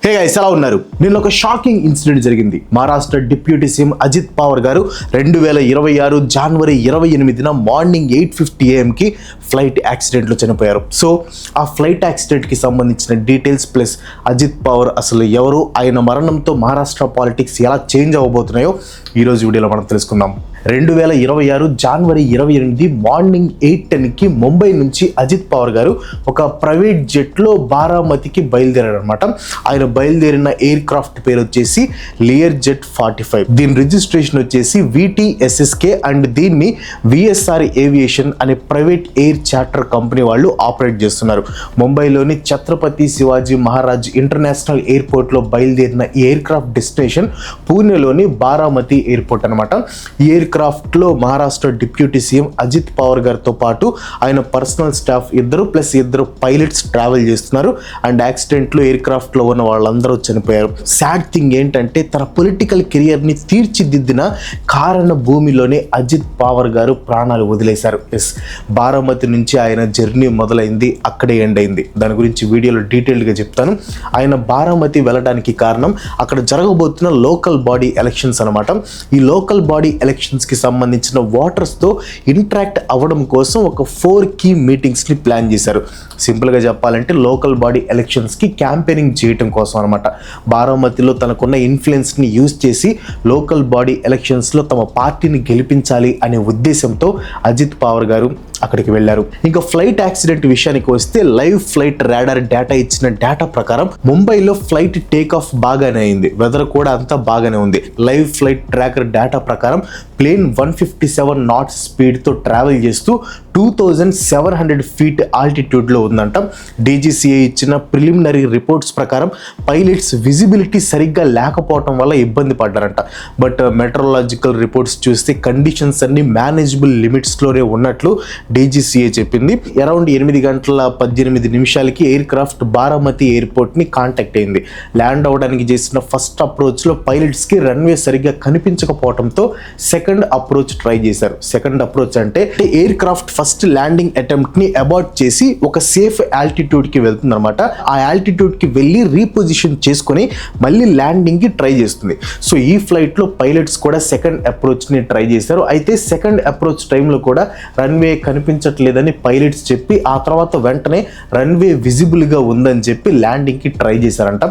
Hey guys, ఎలా ఉన్నారు? నిన్న ఒక షాకింగ్ ఇన్సిడెంట్ జరిగింది. మహారాష్ట్ర డిప్యూటీ సీఎం అజిత్ పవార్ గారు 2026 జనవరి 28న మార్నింగ్ 8:50 AM కి ఫ్లైట్ యాక్సిడెంట్లో చనిపోయారు. సో ఆ ఫ్లైట్ యాక్సిడెంట్కి సంబంధించిన డీటెయిల్స్ ప్లస్ అజిత్ పవార్ అసలు ఎవరు, ఆయన మరణంతో మహారాష్ట్ర పాలిటిక్స్ ఎలా చేంజ్ అవ్వబోతున్నాయో ఈరోజు వీడియోలో మనం తెలుసుకుందాం. 2026 జనవరి 28 మార్నింగ్ 8:10కి ముంబై నుంచి అజిత్ పవార్ గారు ఒక ప్రైవేట్ జెట్లో బారామతికి బయలుదేరారు అనమాట. ఆయన బయలుదేరిన ఎయిర్ క్రాఫ్ట్ పేరు వచ్చేసి లియర్ జెట్ 45. దీని రిజిస్ట్రేషన్ వచ్చేసి VTSSK అండ్ దీన్ని VSR ఏవియేషన్ అనే ప్రైవేట్ ఎయిర్ చార్టర్ కంపెనీ వాళ్ళు ఆపరేట్ చేస్తున్నారు. ముంబైలోని ఛత్రపతి శివాజీ మహారాజ్ ఇంటర్నేషనల్ ఎయిర్పోర్ట్లో బయలుదేరిన ఈ ఎయిర్ క్రాఫ్ట్ డెస్టినేషన్ పూణేలోని బారామతి ఎయిర్పోర్ట్ అనమాట. ఈ ఎయిర్ క్రాఫ్ట్ లో మహారాష్ట్ర డిప్యూటీ సీఎం అజిత్ పవార్ గారితో పాటు ఆయన పర్సనల్ స్టాఫ్ ఇద్దరు పైలట్స్ ట్రావెల్ చేస్తున్నారు. అండ్ యాక్సిడెంట్ లో ఎయిర్ క్రాఫ్ట్ లో ఉన్న వాళ్ళందరూ చనిపోయారు. సాడ్ థింగ్ ఏంటంటే తన పొలిటికల్ కెరియర్ ని తీర్చిదిద్దిన కారణ భూమిలోనే అజిత్ పవార్ గారు ప్రాణాలు వదిలేశారు. బారామతి నుంచి ఆయన జర్నీ మొదలైంది, అక్కడే ఎండ్ అయింది. దాని గురించి వీడియోలో డీటెయిల్డ్ గా చెప్తాను. ఆయన బారామతి వెళ్ళడానికి కారణం అక్కడ జరగబోతున్న లోకల్ బాడీ ఎలక్షన్స్ అనమాట. ఈ లోకల్ బాడీ ఎలక్షన్స్ కి సంబంధించిన వాటర్స్ తో ఇంటరాక్ట్ అవ్వడం కోసం ఒక 4 కీ మీటింగ్స్ ని ప్లాన్ చేశారు. సింపుల్ గా చెప్పాలంటే లోకల్ బాడీ ఎలక్షన్స్ కి క్యాంపెయినింగ్ చేయడం కోసం అనమాట. బారామతిలో తనకున్న ఇన్ఫ్లుయెన్స్ ని యూజ్ చేసి లోకల్ బాడీ ఎలక్షన్స్ లో తమ పార్టీని గెలిపించాలి అనే ఉద్దేశంతో అజిత్ పవార్ గారు అక్కడికి వెళ్ళారు. ఇంకా ఫ్లైట్ యాక్సిడెంట్ విషయానికి వస్తే లైవ్ ఫ్లైట్ రాడార్ డేటా ఇచ్చిన డేటా ప్రకారం ముంబైలో ఫ్లైట్ టేక్ ఆఫ్ బాగానే అయింది, వెదర్ కూడా అంతా బాగానే ఉంది. లైవ్ ఫ్లైట్ ట్రాకర్ డేటా ప్రకారం ప్లేన్ 157 knots స్పీడ్తో ట్రావెల్ చేస్తూ 2700 feet ఆల్టిట్యూడ్లో ఉందంట. DGCA ఇచ్చిన ప్రిలిమినరీ రిపోర్ట్స్ ప్రకారం పైలట్స్ విజిబిలిటీ సరిగ్గా లేకపోవడం వల్ల ఇబ్బంది పడ్డారంట. బట్ మెట్రలాజికల్ రిపోర్ట్స్ చూస్తే కండిషన్స్ అన్ని మేనేజబుల్ లిమిట్స్లోనే ఉన్నట్లు DGCA చెప్పింది. అరౌండ్ 8:18 ఎయిర్ క్రాఫ్ట్ బారామతి ఎయిర్పోర్ట్ని కాంటాక్ట్ అయింది. ల్యాండ్ అవడానికి చేసిన ఫస్ట్ అప్రోచ్లో పైలట్స్కి రన్వే సరిగ్గా కనిపించకపోవడంతో సెకండ్ అప్రోచ్ ట్రై చేశారు. సెకండ్ అప్రోచ్ అంటే aircraft first landing attempt ని అబార్ట్ చేసి ఒక సేఫ్ ఆల్టిట్యూడ్ కి వెళ్తుంది అనమాట. ఆ ఆల్టిట్యూడ్ కి వెళ్ళి రీపొజిషన్ చేసుకుని మళ్ళీ ల్యాండింగ్ కి ట్రై చేస్తుంది. సో ఈ ఫ్లైట్ లో పైలట్స్ కూడా సెకండ్ అప్రోచ్ ని ట్రై చేశారు. అయితే సెకండ్ అప్రోచ్ టైంలో కూడా రన్వే కనిపించట్లేదని పైలట్స్ చెప్పి ఆ తర్వాత వెంటనే రన్వే విజిబుల్ గా ఉందని చెప్పి ల్యాండింగ్ కి ట్రై చేశారంట.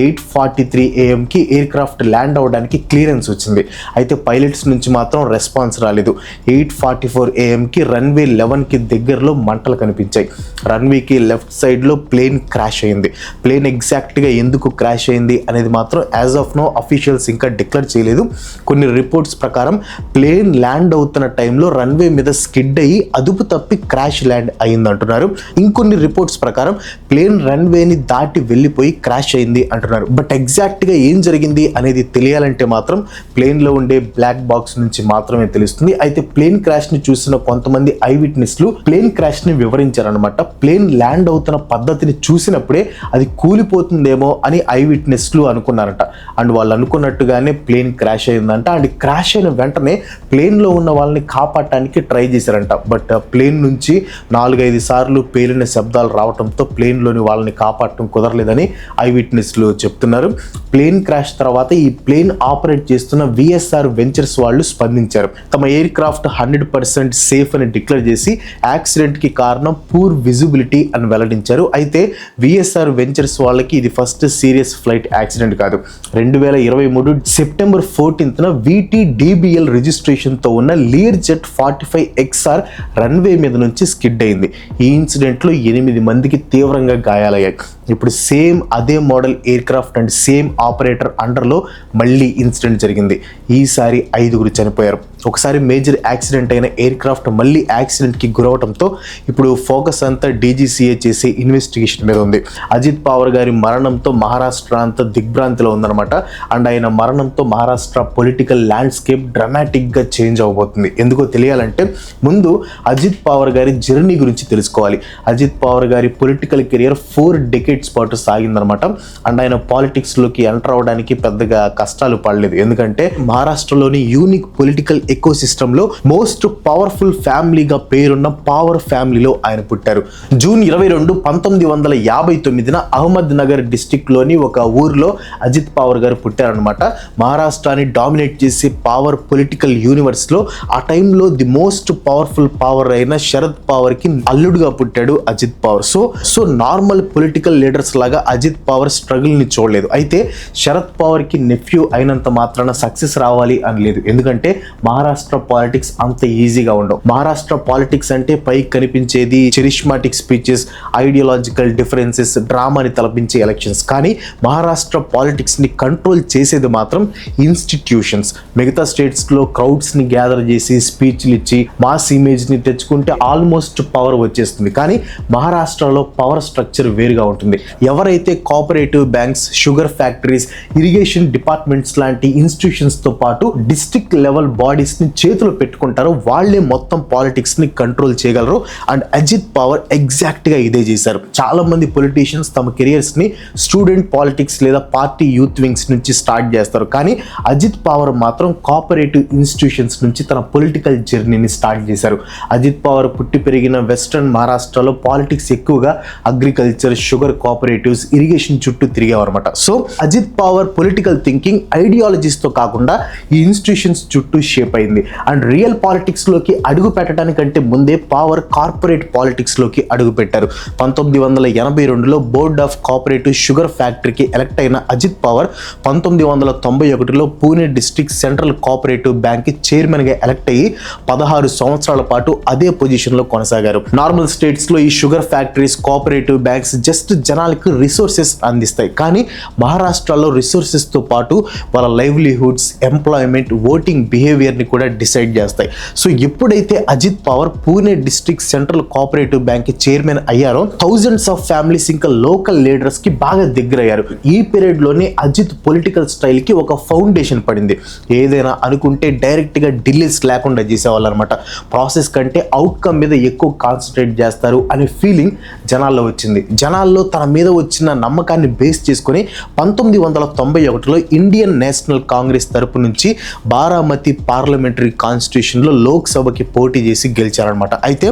8:43 AM కి ఎయిర్ క్రాఫ్ట్ ల్యాండ్ అవడానికి క్లియరెన్స్ వచ్చింది. అయితే పైలట్స్ నుంచి మాత్రం రెస్పాన్స్ రాలేదు. 8:44 AM కి రన్వే 11 కి దగ్గరలో మంటలు కనిపించాయి. రన్వేకి లెఫ్ట్ సైడ్ లో ప్లేన్ క్రాష్ అయింది. ప్లేన్ ఎగ్జాక్ట్ గా ఎందుకు క్రాష్ అయింది అనేది మాత్రం యాజ్ ఆఫ్ నో అఫీషియల్స్ ఇంకా డిక్లేర్ చేయలేదు. కొన్ని రిపోర్ట్స్ ప్రకారం ప్లేన్ ల్యాండ్ అవుతున్న టైంలో రన్వే మీద స్కిడ్ అయ్యి అదుపు తప్పి క్రాష్ ల్యాండ్ అయింది అంటున్నారు. ఇంకొన్ని రిపోర్ట్స్ ప్రకారం ప్లేన్ రన్వేని దాటి వెళ్ళిపోయి క్రాష్ అయింది అంటున్నారు. బట్ ఎగ్జాక్ట్ గా ఏం జరిగింది అనేది తెలియాలంటే మాత్రం ప్లేన్ లో ఉండే బ్లాక్ బాక్స్ నుంచి మాత్రమే తెలుస్తుంది. అయితే ప్లేన్ క్రాష్ ని చూసిన కొంతమంది ఐ విట్నెస్లు ప్లేన్ క్రాష్ ని వివరించారనమాట. ప్లేన్ ల్యాండ్ అవుతున్న పద్ధతిని చూసినప్పుడే అది కూలిపోతుందేమో అని ఐ విట్నెస్లు అనుకున్నారట. అండ్ వాళ్ళు అనుకున్నట్టుగానే ప్లేన్ క్రాష్ అయిందంట. అండ్ క్రాష్ అయిన వెంటనే ప్లేన్ లో ఉన్న వాళ్ళని కాపాడటానికి ట్రై చేశారంట. బట్ ప్లేన్ నుంచి 4-5 సార్లు పేలిన శబ్దాలు రావడంతో ప్లేన్ లోని వాళ్ళని కాపాడటం కుదరలేదని ఐ విట్నెస్లు చెప్తున్నారు. ప్లేన్ క్రాష్ తర్వాత ఈ ప్లేన్ ఆపరేట్ చేస్తున్న VSR వెంచర్స్ వాళ్ళు స్పందించారు. తమ ఎయిర్ క్రాఫ్ట్ 100% సేఫ్ అని డిక్లేర్ చేసి యాక్సిడెంట్ కి కారణం పూర్ విజిబిలిటీ అని వెల్లడించారు. అయితే VSR వెంచర్స్ వాళ్ళకి ఇది ఫస్ట్ సీరియస్ ఫ్లైట్ యాక్సిడెంట్ కాదు. 2023 సెప్టెంబర్ 14న VTDBL రిజిస్ట్రేషన్ తో ఉన్న లియర్ జెట్ 45 XR రన్వే మీద నుంచి స్కిడ్ అయింది. ఈ ఇన్సిడెంట్ లో 8 మందికి తీవ్రంగా గాయాలయ్యాయి. ఇప్పుడు సేమ్ అదే model aircraft and same operator అండర్లో మళ్ళీ ఇన్సిడెంట్ జరిగింది. ఈసారి 5 చనిపోయారు. ఒకసారి మేజర్ యాక్సిడెంట్ అయిన ఎయిర్ క్రాఫ్ట్ మళ్ళీ యాక్సిడెంట్కి గురవడంతో ఇప్పుడు ఫోకస్ అంతా DGCA చేసే ఇన్వెస్టిగేషన్ మీద ఉంది. అజిత్ పవార్ గారి మరణంతో మహారాష్ట్ర అంతా దిగ్భ్రాంతిలో ఉందన్నమాట. అండ్ ఆయన మరణంతో మహారాష్ట్ర పొలిటికల్ ల్యాండ్స్కేప్ డ్రామాటిక్గా చేంజ్ అవబోతుంది. ఎందుకో తెలియాలంటే ముందు అజిత్ అజిత్ పవార్ గారి జర్నీ గురించి తెలుసుకోవాలి. అజిత్ పవార్ గారి పొలిటికల్ కెరియర్ 4 decades పాటు సాగిందనమాట. అండ్ ఆయన పాలిటిక్స్ లోకి ఎంటర్ అవడానికి పెద్దగా కష్టాలు పడలేదు. ఎందుకంటే మహారాష్ట్రలోని యూనిక్ పొలిటికల్ ఎకో సిస్టమ్ లో మోస్ట్ పవర్ఫుల్ ఫ్యామిలీగా పేరున్న పవర్ ఫ్యామిలీలో ఆయన పుట్టారు. జూన్ 22, 1959 అహ్మద్ నగర్ డిస్టిక్ లోని ఒక ఊర్లో అజిత్ పవార్ గారు పుట్టారనమాట. మహారాష్ట్రాన్ని డామినేట్ చేసే పవర్ పొలిటికల్ యూనివర్స్ లో ఆ టైంలో ది మోస్ట్ పవర్ఫుల్ పవర్ అయిన శరద్ పవార్ కి అల్లుడుగా పుట్టాడు Ajit Pawar. So normal political leaders లాగా అజిత్ పవార్ స్ట్రగుల్ ని చూడలేదు. అయితే శరద్ పవార్ కి నెఫ్యూ అయినంత మాత్రాన సక్సెస్ రావాలి అని లేదు. ఎందుకంటే మహారాష్ట్ర పాలిటిక్స్ అంత ఈజీగా ఉండవు. మహారాష్ట్ర పాలిటిక్స్ అంటే పైకి కనిపించేది చరిష్మాటిక్ స్పీచెస్, ఐడియాలజికల్ డిఫరెన్సెస్, డ్రామాని తలపించే ఎలక్షన్స్. కానీ మహారాష్ట్ర పాలిటిక్స్ ని కంట్రోల్ చేసేది మాత్రం ఇన్స్టిట్యూషన్స్. మిగతా స్టేట్స్ లో క్రౌడ్స్ ని గ్యాదర్ చేసి స్పీచ్లు ఇచ్చి మాస్ ఇమేజ్ ని తెచ్చుకుంటే ఆల్మోస్ట్ పవర్ వచ్చేస్తుంది. కానీ మహారాష్ట్రలో పవర్ స్ట్రక్చర్ వేరుగా ఉంటుంది. ఎవరైతే cooperative banks, sugar factories, irrigation departments లాంటి ఇన్స్టిట్యూషన్స్ తో పాటు డిస్ట్రిక్ట్ లెవెల్ బాడీస్ ని చేతులు పెట్టుకుంటారో వాళ్ళే మొత్తం పాలిటిక్స్ ని కంట్రోల్ చేయగలరు. అండ్ అజిత్ పవార్ ఎగ్జాక్ట్ గా ఇదే చేశారు. చాలా మంది పొలిటీషియన్స్ తమ కెరియర్స్ ని స్టూడెంట్ పాలిటిక్స్ లేదా పార్టీ యూత్ వింగ్స్ నుంచి స్టార్ట్ చేస్తారు. కానీ అజిత్ పవార్ మాత్రం కోఆపరేటివ్ ఇన్స్టిట్యూషన్స్ నుంచి తన పొలిటికల్ జర్నీని స్టార్ట్ చేశారు. అజిత్ పవార్ పుట్టి పెరిగిన వెస్టర్న్ మహారాష్ట్రలో పాలిటిక్స్ ఎక్కువగా అగ్రికల్చర్, షుగర్ కోఆపరేటివ్స్, ఇరిగేషన్ చుట్టూ తిరిగేవారన్నమాట. So Ajit Pawar political thinking ideologies తో కాకుండా ఈ ఇన్స్టిట్యూషన్స్ చుట్టూ షేప్ అయింది. అండ్ రియల్ పాలిటిక్స్ లోకి అడుగు పెట్టడానికంటే ముందే పవార్ కార్పొరేట్ పాలిటిక్స్ లోకి అడుగు పెట్టారు. 1982లో బోర్డ్ ఆఫ్ కోఆపరేటివ్ షుగర్ ఫ్యాక్టరీకి ఎలక్ట్ అయిన అజిత్ పవార్ 1991లో Pune district central cooperative bank కి చైర్మన్ గా ఎలక్ట్ అయ్యి 16 సంవత్సరాల పాటు అదే పొజిషన్ లో కొనసాగారు. నార్మల్ స్టేట్స్ లో ఈ sugar factories, cooperative banks just జనాలకు రిసోర్సెస్ అందిస్తాయి. కానీ మహారాష్ట్రలో రిసోర్సెస్ తో పాటు వాళ్ళ లైవ్లీహుడ్స్, ఎంప్లాయ్మెంట్, ఓటింగ్ బిహేవియర్ ని కూడా డిసైడ్ చేస్తాయి. సో ఎప్పుడైతే Ajit Pawar Pune district central cooperative bank కి చైర్మన్ అయ్యారో థౌజండ్స్ ఆఫ్ ఫ్యామిలీస్ ఇంకా లోకల్ లీడర్స్ కి బాగా దగ్గరయ్యారు. ఈ పీరియడ్ లోనే అజిత్ పొలిటికల్ స్టైల్ కి ఒక ఫౌండేషన్ పడింది. ఏదైనా అనుకుంటే డైరెక్ట్ గా డిలేస్ లేకుండా చేసేవాళ్ళు అనమాట. ప్రాసెస్ కంటే అవుట్కమ్ మీద ఎక్కువ కాన్సన్ట్రేట్ చేస్తారు అనే ఫీలింగ్ జనాల్లో వచ్చింది. జనాల్లో తన మీద వచ్చిన నమ్మకాన్ని బేస్ చేసుకుని 1991లో ఇండియన్ నేషనల్ కాంగ్రెస్ తరపు నుంచి బారామతి పార్లమెంటరీ కాన్స్టిట్యూషన్ లో లోక్సభకి పోటీ చేసి గెలిచారనమాట. అయితే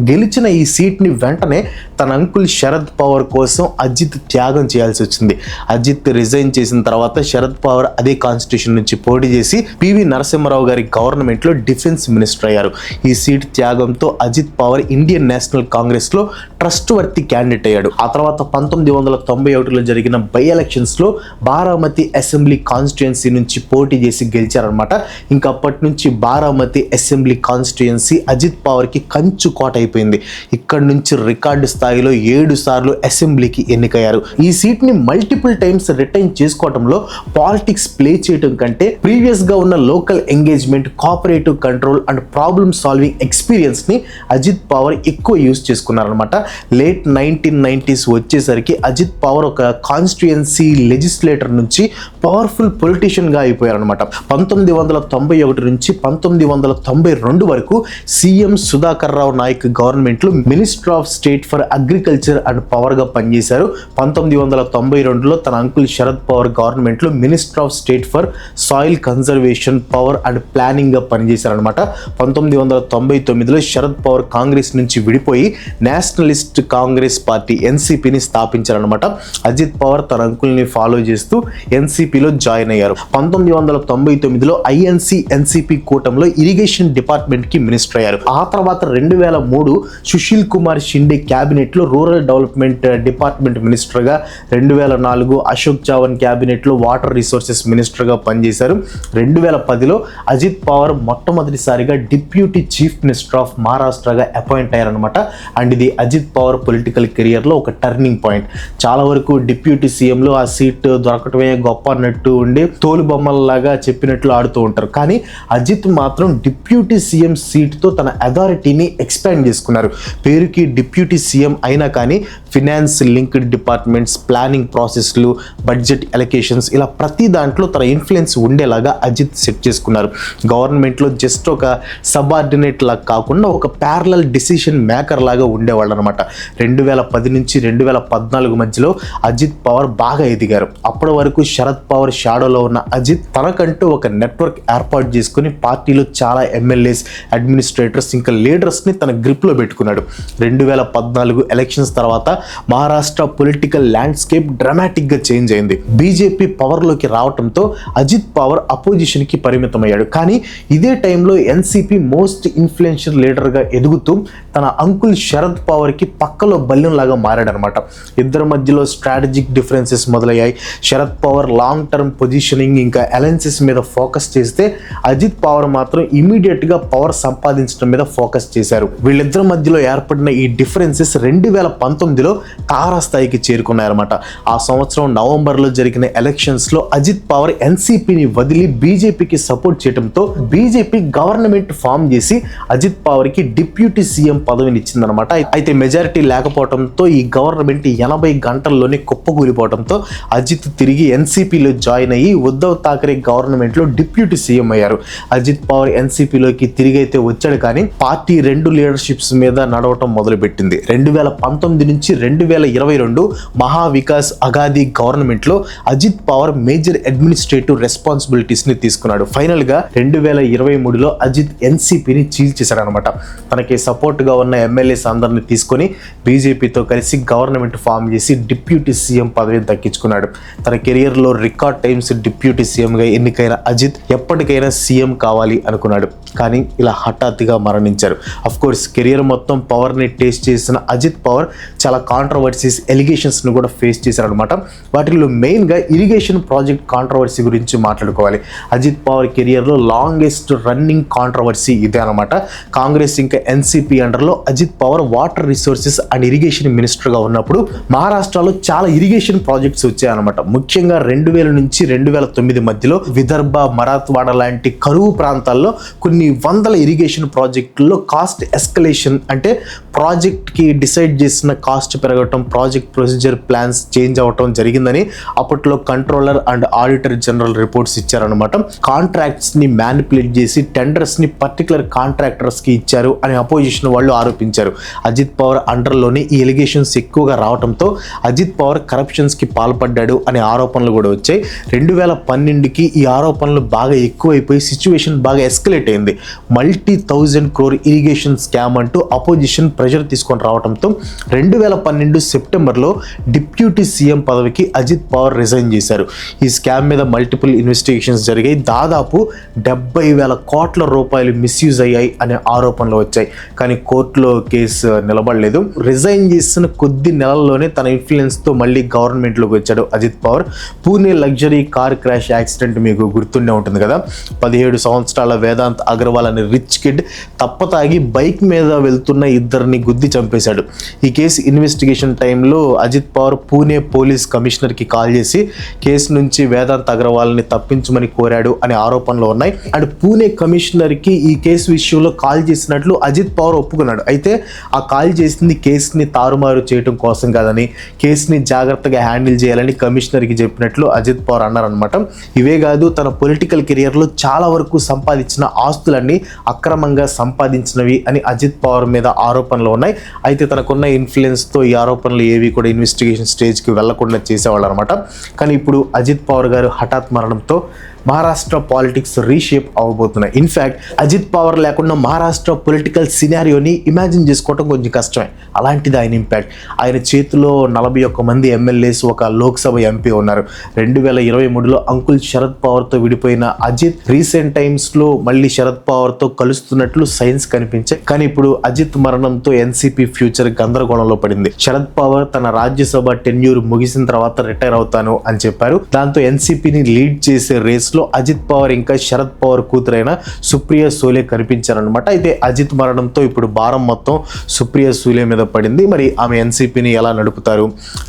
గెలిచిన ఈ సీట్ ని వెంటనే తన అంకుల్ శరద్ పవార్ కోసం అజిత్ త్యాగం చేయాల్సి వచ్చింది. అజిత్ రిజైన్ చేసిన తర్వాత శరద్ పవార్ అదే కాన్స్టిట్యూషన్ నుంచి పోటీ చేసి పివి నరసింహారావు గారి గవర్నమెంట్ లో డిఫెన్స్ మినిస్టర్ అయ్యారు. ఈ సీట్ త్యాగంతో Ajit Pawar Indian National Congress లో ట్రస్ట్ వర్తి క్యాండిడేట్ అయ్యాడు. ఆ తర్వాత 1991లో జరిగిన బై ఎలక్షన్స్ లో బారామతి అసెంబ్లీ కాన్స్టిట్యుయెన్సీ నుంచి పోటీ చేసి గెలిచారనమాట. ఇంకా అప్పటి నుంచి బారామతి అసెంబ్లీ కాన్స్టిట్యుయెన్సీ అజిత్ పవార్ కి కంచు కోట అయిపోయింది. ఇక్కడ నుంచి రికార్డు స్థాయిలో 7 సార్లు అసెంబ్లీకి ఎన్నికయ్యారు. ఈ సీట్ ని మల్టిపుల్ టైమ్స్ రిటైన్ చేసుకోవడంలో పాలిటిక్స్ ప్లే చేయడం కంటే ప్రీవియస్ గా ఉన్న local engagement, cooperative control and problem solving experience ని అజిత్ పవార్ ఎక్కువ యూజ్ చేసుకున్నారనమాట. లేట్ 1990s వచ్చేసరికి అజిత్ పవార్ ఒక కాన్స్టిట్యుయెన్సీ లెజిస్లేటర్ నుంచి పవర్ఫుల్ పొలిటీషియన్ గా అయిపోయారనమాట. 1991 నుంచి 1992 వరకు సీఎం సుధాకర్ రావు నాయక్ గవర్నమెంట్ లో minister of state for agriculture and power గా పనిచేశారు. 1992లో తన అంకుల్ శరద్ పవార్ గవర్నమెంట్ లో minister of state for soil conservation, power and planning గా పనిచేశారనమాట. 1999లో శరద్ పవార్ కాంగ్రెస్ నుంచి విడిపోయి నేషనలిస్ట్ కాంగ్రెస్ పార్టీ ఎన్సీపీని స్థాపించారనమాట. అజిత్ పవార్ తన అంకుల్ని ఫాలో చేస్తూ ఎన్సీపీలో జాయిన్ అయ్యారు. 1999లో ఐఎన్సీ ఎన్సీపీ కూటమిలో ఇరిగేషన్ డిపార్ట్మెంట్ కి మినిస్టర్ అయ్యారు. ఆ తర్వాత 2003 సుశీల్ కుమార్ షిండే క్యాబినెట్ లో రూరల్ డెవలప్మెంట్ డిపార్ట్మెంట్ మినిస్టర్ గా, 2004 అశోక్ చవాన్ క్యాబినెట్ లో వాటర్ రిసోర్సెస్ మినిస్టర్ గా పనిచేశారు. 2010లో అజిత్ పవార్ మొట్టమొదటిసారిగా డిప్యూటీ చీఫ్ మినిస్టర్ ఆఫ్ మహారాష్ట్రగా అపాయింట్ అయ్యారనమాట. అండ్ ఇది అజిత్ పవార్ పొలిటికల్ కెరియర్ లో ఒక టర్నింగ్ పాయింట్. చాలా వరకు డిప్యూటీ సీఎం లో ఆ సీట్ దొరకటమే గొప్ప అన్నట్టు ఉండి తోలు బొమ్మలలాగా చెప్పినట్లు ఆడుతూ ఉంటారు. కానీ అజిత్ మాత్రం డిప్యూటీ సీఎం సీట్ తో తన అథారిటీని ఎక్స్పాండ్ చేసుకున్నారు. పేరుకి డిప్యూటీ సీఎం అయినా కానీ ఫినాన్స్ లింక్డ్ డిపార్ట్మెంట్స్, ప్లానింగ్ ప్రాసెస్లు, బడ్జెట్ ఎలకేషన్స్ ఇలా ప్రతి దాంట్లో తన ఇన్ఫ్లుయెన్స్ ఉండేలాగా అజిత్ సెట్ చేసుకున్నారు. గవర్నమెంట్లో జస్ట్ ఒక సబార్డినేట్ లాగా కాకుండా కాకుండా ఒక ప్యారలల్ డిసిషన్ మేకర్ లాగా ఉండేవాళ్ళు అనమాట. 2010 నుంచి 2014 మధ్యలో అజిత్ పవార్ బాగా ఎదిగారు. అప్పటి వరకు శరద్ పవార్ షాడోలో ఉన్న అజిత్ తనకంటూ ఒక నెట్వర్క్ ఏర్పాటు చేసుకుని పార్టీలో చాలా ఎమ్మెల్యేస్, అడ్మినిస్ట్రేటర్స్ ఇంకా లీడర్స్ని తన గ్రిప్లో పెట్టుకున్నాడు. 2014 ఎలక్షన్స్ తర్వాత మహారాష్ట్ర పొలిటికల్ ల్యాండ్స్కేప్ డ్రామాటిక్గా చేంజ్ అయింది. బీజేపీ పవర్లోకి రావడంతో అజిత్ పవార్ అపోజిషన్కి పరిమితమయ్యాడు. కానీ ఇదే టైంలో ఎన్సీపీ మోస్ట్ ఇన్ఫ్లుయెన్షియల్ లీడర్గా ఎదుగుతూ తన అంకుల్ శరద్ పవార్కి పక్కలో బల్యంలాగా మారాడనమాట. ఇద్దరి మధ్యలో స్ట్రాటజిక్ డిఫరెన్సెస్ మొదలయ్యాయి. Sharad Pawar long term positioning ఇంకా అలయన్సెస్ మీద ఫోకస్ చేస్తే అజిత్ పవార్ మాత్రం ఇమీడియట్గా పవర్ సంపాదించడం మీద ఫోకస్ చేశారు. వీళ్ళిద్దరి మధ్యలో ఏర్పడిన ఈ డిఫరెన్సెస్ 2019లో తారాస్థాయికి చేరుకున్నాయన్నమాట. ఆ సంవత్సరం నవంబర్లో జరిగిన ఎలక్షన్స్లో అజిత్ పవార్ ఎన్సీపీని వదిలి బీజేపీకి సపోర్ట్ చేయడంతో బీజేపీ గవర్నమెంట్ ఫామ్ చేసి అజిత్ పవార్కి డిప్యూటీ సీఎం పదవిని ఇచ్చిందనమాట. అయితే మెజారిటీ లేకపోవడంతో ఈ గవర్నమెంట్ 80 గంటల్లోనే కుప్పకూలిపోవడంతో అజిత్ తిరిగి ఎన్సీపీలో జాయిన్ అయ్యి ఉద్ధవ్ ఠాకరే గవర్నమెంట్లో డిప్యూటీ సీఎం అయ్యారు. అజిత్ పవార్ ఎన్సీపీలోకి తిరిగి అయితే వచ్చాడు, కానీ పార్టీ రెండు లీడర్షిప్స్ మీద నడవటం మొదలుపెట్టింది. 2019 నుంచి 2022 మహా వికాస్ అఘాదీ గవర్నమెంట్లో అజిత్ పవార్ మేజర్ అడ్మినిస్ట్రేటివ్ రెస్పాన్సిబిలిటీస్ని తీసుకున్నాడు. ఫైనల్గా 2023లో అజిత్ ఎన్సీపీని చీల్చేశాడు అనమాట. తనకి సపోర్ట్గా ఉన్న ఎమ్మెల్యేస్ అందరిని తీసుకొని బీజేపీతో కలిసి గవర్నమెంట్ ఫామ్ చేసి డిప్యూటీ సీఎం పదవిని దక్కించుకున్నాడు. తన కెరియర్లో రికార్డ్ టైమ్స్ డిప్యూటీ సీఎంగా ఎన్నికైన అజిత్ ఎప్పటికైనా సీఎం కావాలి అనుకున్నాడు, కానీ ఇలా హఠాత్తుగా మరణించారు. అఫ్ కోర్స్ కెరియర్ మొత్తం పవర్ని టేస్ట్ చేసిన అజిత్ పవార్ చాలా కాంట్రవర్సీస్, ఎలిగేషన్స్ను కూడా ఫేస్ చేశారనమాట. వాటిలో మెయిన్గా ఇరిగేషన్ ప్రాజెక్ట్ కాంట్రవర్సీ గురించి మాట్లాడుకోవాలి. అజిత్ పవార్ కెరియర్లో లాంగెస్ట్ రన్నింగ్ కాంట్రవర్సీ ఇదే అనమాట. కాంగ్రెస్ ఇంకా ఎన్సీపీ అండర్లో Ajit Pawar water resources and irrigation మినిస్టర్గా ఉన్నప్పుడు మహారాష్ట్రలో చాలా ఇరిగేషన్ ప్రాజెక్ట్స్ వచ్చాయన్నమాట. ముఖ్యంగా 2000 నుంచి 2009 మధ్యలో విదర్భ, మరాత్వాడ లాంటి కరువు ప్రాంతాల్లో కొన్ని వందల ఇరిగేషన్ ప్రాజెక్టుల్లో కాస్ట్ ఎస్కలేషన్, అంటే ప్రాజెక్ట్కి డిసైడ్ చేసిన కాస్ట్ పెరగటం, ప్రాజెక్ట్ ప్రొసీజర్ ప్లాన్స్ చేంజ్ అవ్వటం జరిగిందని అప్పట్లో controller and auditor general reports ఇచ్చారనమాట. కాంట్రాక్ట్స్ని మ్యానిపులేట్ చేసి టెండర్స్ని పర్టికులర్ కాంట్రాక్టర్స్కి ఇచ్చారు అని అపోజిషన్ వాళ్ళు ఆరోపించారు. అజిత్ పవార్ అండర్లోనే ఈ ఎలిగేషన్స్ ఎక్కువగా రావడంతో అజిత్ పవార్ కరప్షన్స్కి పాల్పడ్డాడు అనే ఆరోపణలు కూడా వచ్చాయి. 2012కి ఈ ఆరోపణలు బాగా ఎక్కువైపోయి సిచ్యువేషన్ బాగా ఎస్కలేట్ అయింది. multi-1000 crore ఇరిగేషన్ స్కామ్ అంటూ అపోజిషన్ ప్రెషర్ తీసుకొని రావడంతో 2012 సెప్టెంబర్లో డిప్యూటీ సీఎం పదవికి అజిత్ పవార్ రిజైన్ చేశారు. ఈ స్కామ్ మీద మల్టిపుల్ ఇన్వెస్టిగేషన్స్ జరిగాయి. దాదాపు 70,000 కోట్ల రూపాయలు మిస్యూజ్ అయ్యాయి అనే ఆరోపణలు వచ్చాయి, కానీ కోర్టులో కేసు నిలబడలేదు. రిజైన్ చేసిన కొద్ది నెలల్లోనే తన ఇన్ఫ్లుయెన్స్తో మళ్ళీ గవర్నమెంట్లోకి వచ్చాడు Ajit Pawar. Pune luxury car crash accident మీకు గుర్తుండే ఉంటుంది కదా. 17 సంవత్సరాల వేదాంత్ అగర్వాల్ అనే రిచ్ కిడ్ తప్పతాగి బైక్ మీద వెళ్తున్న ఇద్దరిని గుద్ది చంపేశాడు. ఈ కేసు ఇన్వెస్టిగేషన్ టైంలో అజిత్ పవార్ పూణే పోలీస్ కమిషనర్కి కాల్ చేసి కేసు నుంచి వేదాంత్ అగర్వాల్ని తప్పించమని కోరాడు అనే ఆరోపణలు ఉన్నాయి. అండ్ పూణే కమిషనర్కి ఈ కేసు విషయంలో కాల్ చేసినట్లు అజిత్ పవార్ ఒప్పుకున్నాడు. అయితే ఆ కాల్ చేసింది కేసుని తారుమారు చేయడం కోసం కాదని, కేసుని జాగ్రత్తగా హ్యాండిల్ చేయాలని కమిషనర్కి చెప్పినట్లు అజిత్ పవార్ అన్నారనమాట. ఇవే కాదు, తన పొలిటికల్ కెరియర్లో చాలా వరకు సంపాదించిన ఆస్తులన్నీ అక్రమంగా సంపాదించినవి అని అజిత్ పవార్ మీద ఆరోపణలు ఉన్నాయి. అయితే తనకున్న ఇన్ఫ్లుయెన్స్తో ఈ ఆరోపణలు ఏవి కూడా ఇన్వెస్టిగేషన్ స్టేజ్కి వెళ్లకుండా చేసేవాళ్ళు అనమాట. కానీ ఇప్పుడు అజిత్ పవార్ గారు హఠాత్ మరణంతో మహారాష్ట్ర పాలిటిక్స్ రీషేప్ అవ్వబోతున్నాయి. ఇన్ఫ్యాక్ట్ అజిత్ పవార్ లేకుండా మహారాష్ట్ర పొలిటికల్ సినారియోని ఇమాజిన్ చేసుకోవడం కొంచెం కష్టమే. అలాంటిది ఆయన ఇంపాక్ట్. ఆయన చేతిలో 41 మంది ఎమ్మెల్యేస్, ఒక లోక్సభ ఎంపీ ఉన్నారు. 2023లో అంకుల్ శరద్ పవార్తో విడిపోయిన అజిత్ రీసెంట్ టైమ్స్లో మళ్ళీ శరద్ పవార్తో కలుస్తున్నట్లు సైన్స్ కనిపించాయి. కానీ ఇప్పుడు అజిత్ మరణంతో ఎన్సీపీ ఫ్యూచర్ గందరగోళంలో పడింది. శరద్ పవార్ తన రాజ్యసభ టెన్యూర్ ముగిసిన తర్వాత రిటైర్ అవుతాను అని చెప్పారు. దాంతో ఎన్సీపీని లీడ్ చేసే రేస్ లో అజిత్ పవార్ ఇంకా శరద్ పవార్ కూతురైన సుప్రియా సూలే కనిపించారనమాట. అయితే అజిత్ మరణంతో ఇప్పుడు భారం మొత్తం సుప్రియా సూలే మీద పడింది. మరి ఆమె ఎన్సీపీని ఎలా నడుపుతారు,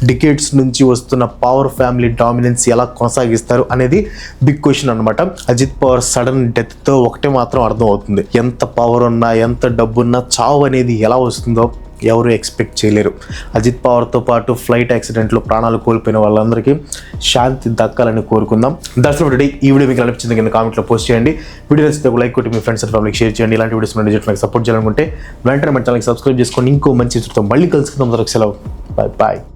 డికేట్స్ నుంచి వస్తున్న పవర్ ఫ్యామిలీ డామినెన్స్ ఎలా కొనసాగిస్తారు అనేది బిగ్ క్వశ్చన్ అనమాట. అజిత్ పవార్ సడన్ డెత్తో ఒకటే మాత్రం అర్థం అవుతుంది, ఎంత పవర్ ఉన్నా ఎంత డబ్బున్నా చావు అనేది ఎలా వస్తుందో ఎవరు ఎక్స్పెక్ట్ చేయలేరు. అజిత్ పవార్తో పాటు ఫ్లైట్ యాక్సిడెంట్లో ప్రాణాలు కోల్పోయిన వాళ్ళందరికీ శాంతి దక్కాలని కోరుకుందాం. దర్శనం ఈ వీడియో మీకు అనిపించింది కింద కామెంట్లో పోస్ట్ చేయండి. వీడియో నచ్చితే ఒక లైక్ కొట్టి మీ ఫ్రెండ్స్ అండ్ ఫ్యామిలీకి షేర్ చేయండి. ఇలాంటి వీడియోస్ నాకు సపోర్ట్ చేయాలనుకుంటే వెంటనే మన ఛానల్కి సబ్స్క్రైబ్ చేసుకొని ఇంకో మంచి చిత్రం మళ్ళీ కలుసుకుందాం. సెలవు. బాయ్.